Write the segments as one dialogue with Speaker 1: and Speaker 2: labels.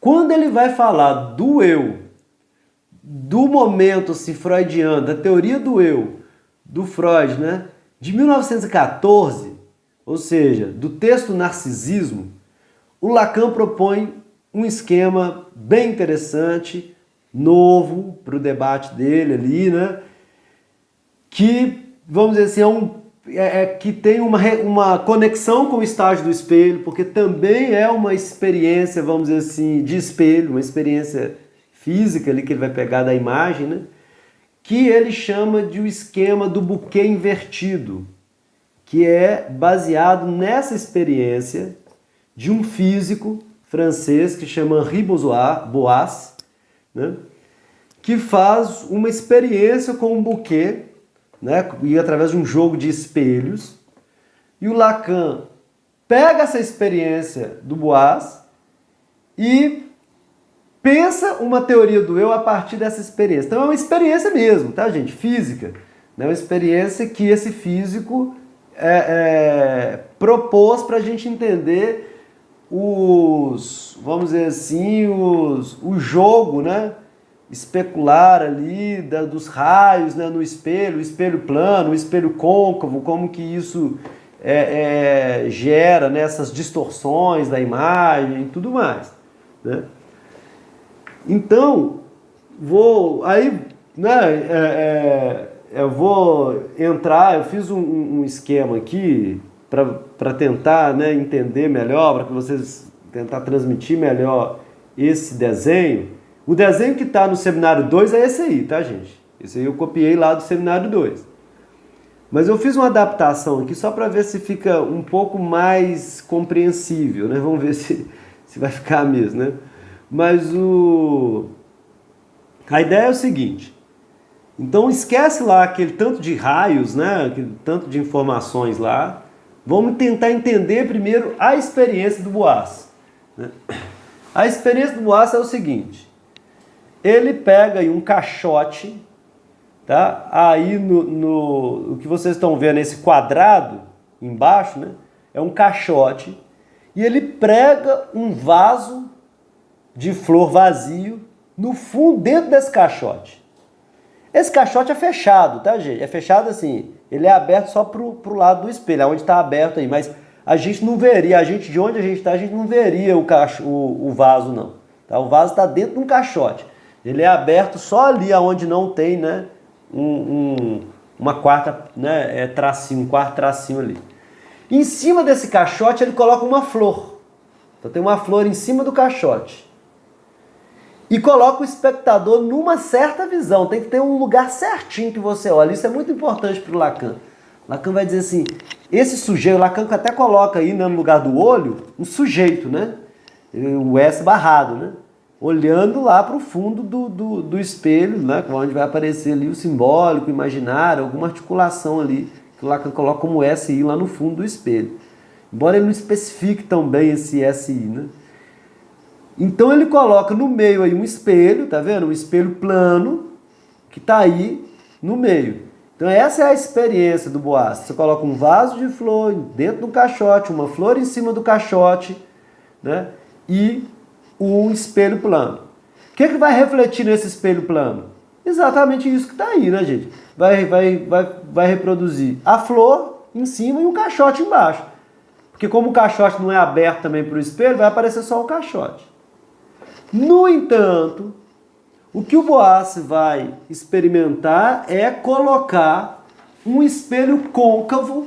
Speaker 1: Quando ele vai falar do eu, do momento assim, freudiano, da teoria do eu, do Freud, né, de 1914, ou seja, do texto Narcisismo, o Lacan propõe um esquema bem interessante, novo para o debate dele ali, né, que, vamos dizer assim, que tem uma conexão com o estágio do espelho, porque também é uma experiência, vamos dizer assim, de espelho, uma experiência física ali que ele vai pegar da imagem, né? Que ele chama de o esquema do buquê invertido, que é baseado nessa experiência de um físico francês que chama Henri Boas, né? Que faz uma experiência com um buquê, né, e através de um jogo de espelhos, e o Lacan pega essa experiência do Boas e pensa uma teoria do eu a partir dessa experiência. Então é uma experiência mesmo, tá, gente? Física. É uma experiência que esse físico propôs para a gente entender vamos dizer assim, o jogo, né? Especular ali dos raios, né, no espelho, o espelho plano, o espelho côncavo, como que isso gera, né, essas distorções da imagem e tudo mais, né? Então, eu vou entrar, eu fiz um esquema aqui para tentar, né, entender melhor, para que vocês tentar transmitir melhor esse desenho. O desenho que está no seminário 2 é esse aí, tá, gente? Esse aí eu copiei lá do seminário 2. Mas eu fiz uma adaptação aqui só para ver se fica um pouco mais compreensível, né? Vamos ver se vai ficar mesmo, né? Mas a ideia é o seguinte. Então esquece lá aquele tanto de raios, né? Aquele tanto de informações lá. Vamos tentar entender primeiro a experiência do Boas, né? A experiência do Boas é o seguinte. Ele pega aí um caixote, tá? Aí o que vocês estão vendo, esse quadrado embaixo, né? É um caixote. E ele prega um vaso de flor vazio no fundo, dentro desse caixote. Esse caixote é fechado, tá, gente? É fechado assim, ele é aberto só pro lado do espelho, onde está aberto aí, mas a gente não veria, de onde a gente está, a gente não veria o vaso, não. Tá? O vaso está dentro de um caixote. Ele é aberto só ali onde não tem, né, uma quarta, né, tracinho, um quarto tracinho ali. Em cima desse caixote ele coloca uma flor. Então tem uma flor em cima do caixote. E coloca o espectador numa certa visão. Tem que ter um lugar certinho que você olha. Isso é muito importante para o Lacan. Lacan vai dizer assim, esse sujeito, Lacan até coloca aí, né, no lugar do olho, um sujeito, né? O S barrado, né? Olhando lá para o fundo do espelho, né, onde vai aparecer ali o simbólico, o imaginário, alguma articulação ali, que o Lacan coloca como SI lá no fundo do espelho. Embora ele não especifique tão bem esse SI, né? Então ele coloca no meio aí um espelho, tá vendo? Um espelho plano, que está aí no meio. Então essa é a experiência do Boas. Você coloca um vaso de flor dentro do caixote, uma flor em cima do caixote, né? E um espelho plano. O que vai refletir nesse espelho plano? Exatamente isso que está aí, né, gente? Vai reproduzir a flor em cima e um caixote embaixo. Porque como o caixote não é aberto também para o espelho, vai aparecer só o caixote. No entanto, o que o Boas vai experimentar é colocar um espelho côncavo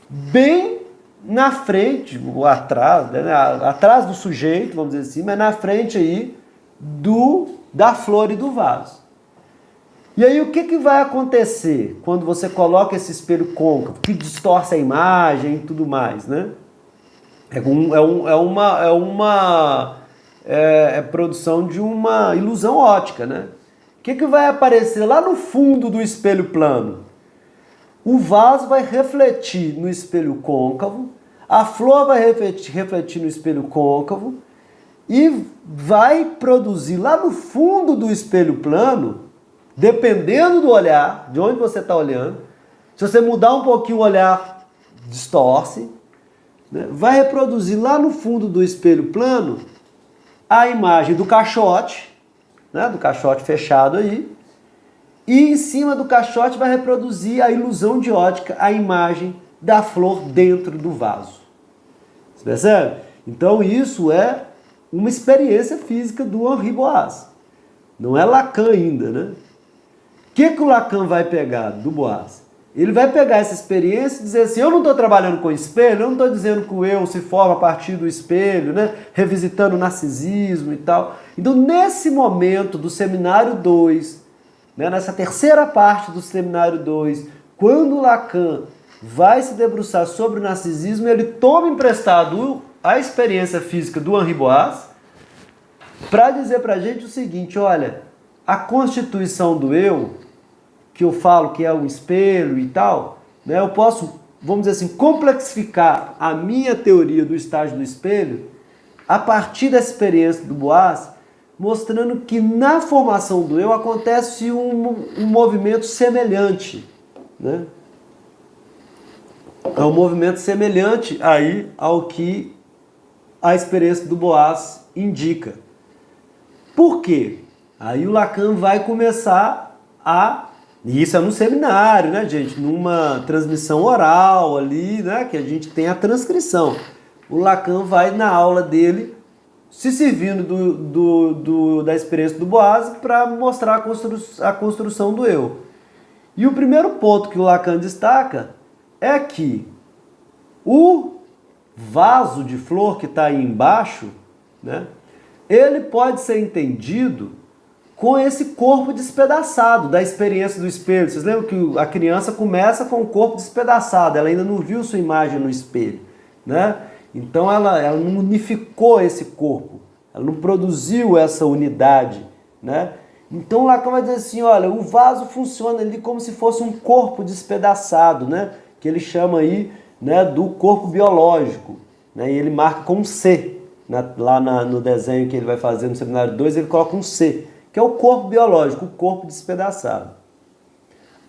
Speaker 1: bem na frente, ou atrás, né, atrás do sujeito, vamos dizer assim, mas na frente aí da flor e do vaso. E aí o que vai acontecer quando você coloca esse espelho côncavo, que distorce a imagem e tudo mais, né? É produção de uma ilusão óptica, né? O que vai aparecer lá no fundo do espelho plano? O vaso vai refletir no espelho côncavo, a flor vai refletir no espelho côncavo e vai produzir lá no fundo do espelho plano, dependendo do olhar, de onde você está olhando, se você mudar um pouquinho o olhar, distorce, né? Vai reproduzir lá no fundo do espelho plano a imagem do caixote, né, do caixote fechado aí, e em cima do caixote vai reproduzir a ilusão de ótica, a imagem da flor dentro do vaso. Você percebe? Então isso é uma experiência física do Henri Boas. Não é Lacan ainda, né? O que o Lacan vai pegar do Boas? Ele vai pegar essa experiência e dizer assim, eu não estou trabalhando com espelho, eu não estou dizendo que o eu se forma a partir do espelho, né? Revisitando o narcisismo e tal. Então, nesse momento do seminário 2, né? Nessa terceira parte do seminário 2, quando o Lacan vai se debruçar sobre o narcisismo, ele toma emprestado a experiência física do Henri Boas para dizer para a gente o seguinte, olha, a constituição do eu, que eu falo que é um espelho e tal, né, eu posso, vamos dizer assim, complexificar a minha teoria do estágio do espelho a partir da experiência do Boas, mostrando que na formação do eu acontece um movimento semelhante, né? É um movimento semelhante aí ao que a experiência do Boas indica. Por quê? Aí o Lacan vai começar a... E isso é no seminário, né, gente? Numa transmissão oral ali, né? Que a gente tem a transcrição. O Lacan vai na aula dele se servindo da experiência do Boas para mostrar a construção do eu. E o primeiro ponto que o Lacan destaca é que o vaso de flor que está aí embaixo, né, ele pode ser entendido com esse corpo despedaçado da experiência do espelho. Vocês lembram que a criança começa com o corpo despedaçado, ela ainda não viu sua imagem no espelho, né? Então ela não unificou esse corpo, ela não produziu essa unidade, né? Então Lacan vai dizer assim, olha, o vaso funciona ali como se fosse um corpo despedaçado, né? Que ele chama aí, né, do corpo biológico, né? E ele marca com um C, lá no desenho que ele vai fazer no seminário 2, ele coloca um C, que é o corpo biológico, o corpo despedaçado.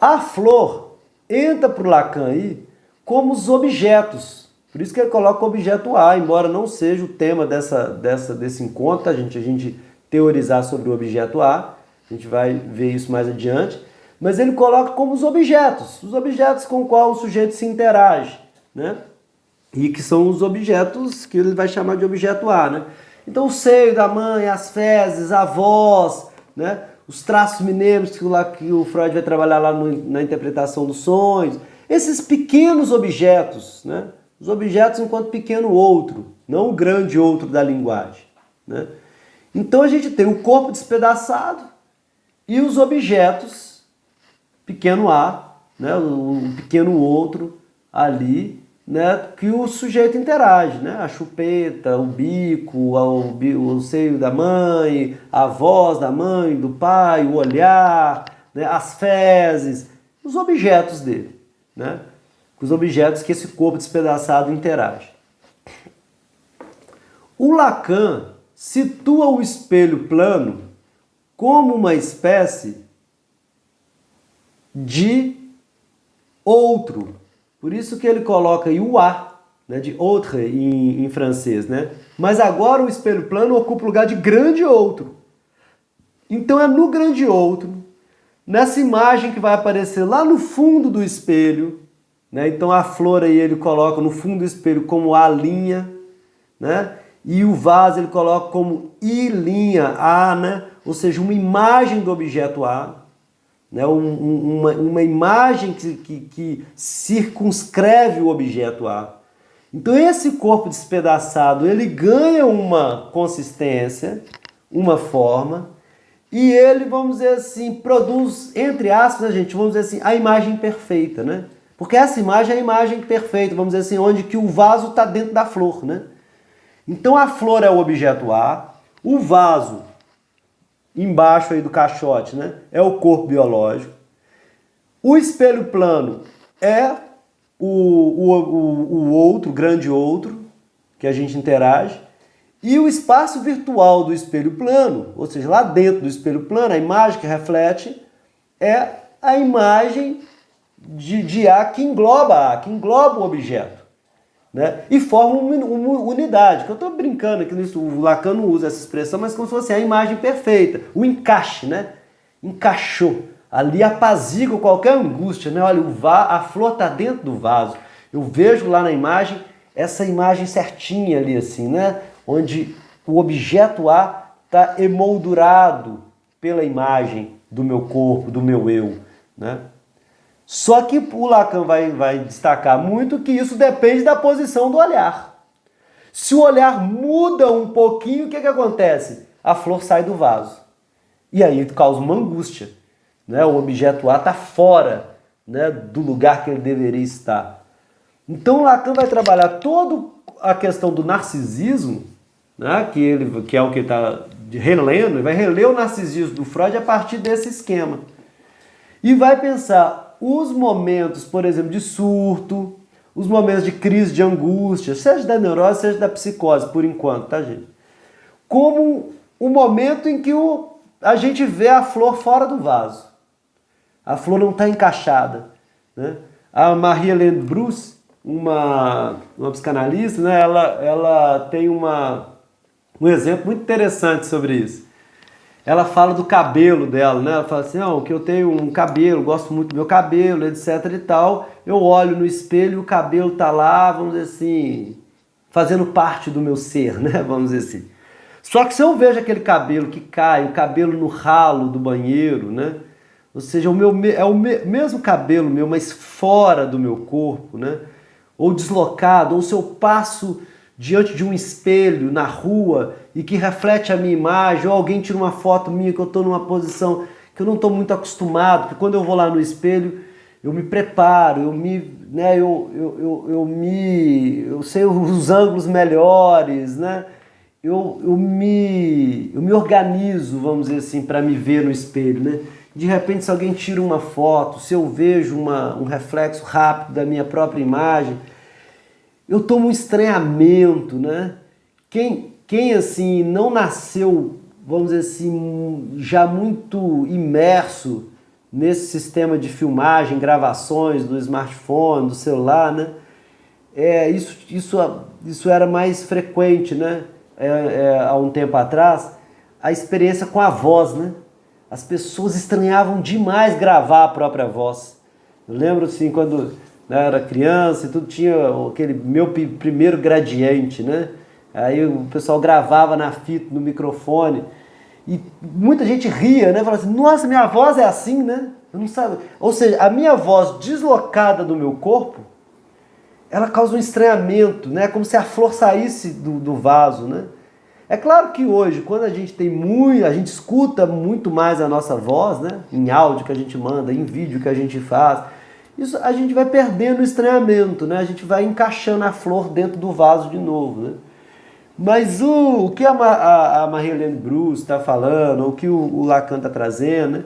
Speaker 1: A flor entra para o Lacan aí como os objetos. Por isso que ele coloca o objeto A, embora não seja o tema desse encontro, a gente teorizar sobre o objeto A, a gente vai ver isso mais adiante, mas ele coloca como os objetos com os quais o sujeito se interage, né? E que são os objetos que ele vai chamar de objeto A, né? Então o seio da mãe, as fezes, a voz, né? Os traços mineiros que o Freud vai trabalhar lá na interpretação dos sonhos, esses pequenos objetos, né? Os objetos enquanto pequeno outro, não o grande outro da linguagem, né? Então a gente tem o corpo despedaçado e os objetos, pequeno a, né? O pequeno outro ali, né? Que o sujeito interage, né? A chupeta, o bico, o seio da mãe, a voz da mãe, do pai, o olhar, né? As fezes, os objetos dele, né? Os objetos que esse corpo despedaçado interage. O Lacan situa o espelho plano como uma espécie de outro. Por isso que ele coloca aí o A, né, de autre em francês, né? Mas agora o espelho plano ocupa o lugar de grande outro. Então é no grande outro, nessa imagem que vai aparecer lá no fundo do espelho, né? Então a flor aí ele coloca no fundo do espelho como A', né? E o vaso ele coloca como I', A, né? Ou seja, uma imagem do objeto A, né? Uma imagem que circunscreve o objeto A. Então esse corpo despedaçado ele ganha uma consistência, uma forma, e ele, vamos dizer assim, produz, entre aspas, vamos dizer assim, a imagem perfeita, né? Porque essa imagem é a imagem perfeita, vamos dizer assim, onde que o vaso está dentro da flor, né? Então a flor é o objeto A, o vaso, embaixo aí do caixote, né, é o corpo biológico, o espelho plano é o outro, grande outro, que a gente interage, e o espaço virtual do espelho plano, ou seja, lá dentro do espelho plano, a imagem que reflete é a imagem de A que engloba o objeto. né? E formam uma unidade, que eu estou brincando aqui nisso, o Lacan não usa essa expressão, mas como se fosse a imagem perfeita, o encaixe, né? Encaixou, ali apazigua qualquer angústia, né? Olha, a flor está dentro do vaso, eu vejo lá na imagem, essa imagem certinha ali assim, né? Onde o objeto A está emoldurado pela imagem do meu corpo, do meu eu, né? Só que o Lacan vai destacar muito que isso depende da posição do olhar. Se o olhar muda um pouquinho, o que acontece? A flor sai do vaso. E aí causa uma angústia, né? O objeto A está fora, né, do lugar que ele deveria estar. Então o Lacan vai trabalhar toda a questão do narcisismo, né, que é o que ele está relendo, ele vai reler o narcisismo do Freud a partir desse esquema. E vai pensar os momentos, por exemplo, de surto, os momentos de crise de angústia, seja da neurose, seja da psicose, por enquanto, tá, gente? Como o momento em que a gente vê a flor fora do vaso. A flor não está encaixada, né? A Marie-Hélène Bruce, uma psicanalista, né, ela tem um exemplo muito interessante sobre isso. Ela fala do cabelo dela, né? Ela fala assim, não, que eu tenho um cabelo, gosto muito do meu cabelo, etc e tal. Eu olho no espelho e o cabelo tá lá, vamos dizer assim, fazendo parte do meu ser, né? Vamos dizer assim. Só que se eu vejo aquele cabelo que cai, o cabelo no ralo do banheiro, né? Ou seja, é o mesmo cabelo meu, mas fora do meu corpo, né? Ou deslocado, ou se eu passo diante de um espelho na rua e que reflete a minha imagem, ou alguém tira uma foto minha que eu estou numa posição que eu não estou muito acostumado, porque quando eu vou lá no espelho, eu me preparo, eu sei os ângulos melhores, né? Eu me organizo, vamos dizer assim, para me ver no espelho, né? De repente, se alguém tira uma foto, se eu vejo um reflexo rápido da minha própria imagem, eu tomo um estranhamento, né? Quem assim não nasceu, vamos dizer assim, já muito imerso nesse sistema de filmagem, gravações do smartphone, do celular, né? Isso era mais frequente, né? Há um tempo atrás, a experiência com a voz, né? As pessoas estranhavam demais gravar a própria voz. Eu lembro assim, quando era criança e tudo, tinha aquele meu primeiro gradiente, né? Aí o pessoal gravava na fita, no microfone, e muita gente ria, né? Falava assim, nossa, minha voz é assim, né? Eu não sabe. Ou seja, a minha voz deslocada do meu corpo, ela causa um estranhamento, né? Como se a flor saísse do vaso, né? É claro que hoje, quando a gente a gente escuta muito mais a nossa voz, né? Em áudio que a gente manda, em vídeo que a gente faz, isso a gente vai perdendo o estranhamento, né? A gente vai encaixando a flor dentro do vaso de novo, né? Mas o que a Marie-Hélène Bruce está falando, o que o Lacan está trazendo, né?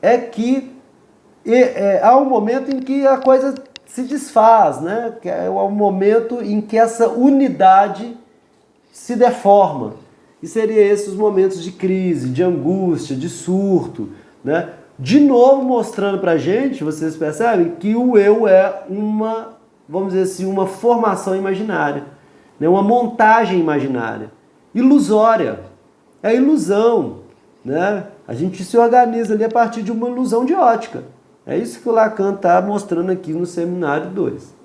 Speaker 1: É que há um momento em que a coisa se desfaz, né? Que é o momento em que essa unidade se deforma. E seriam esses os momentos de crise, de angústia, de surto, né? De novo mostrando pra gente, vocês percebem, que o eu é vamos dizer assim, uma formação imaginária, né? Uma montagem imaginária, ilusória, é ilusão, né? A gente se organiza ali a partir de uma ilusão de ótica. É isso que o Lacan está mostrando aqui no Seminário 2.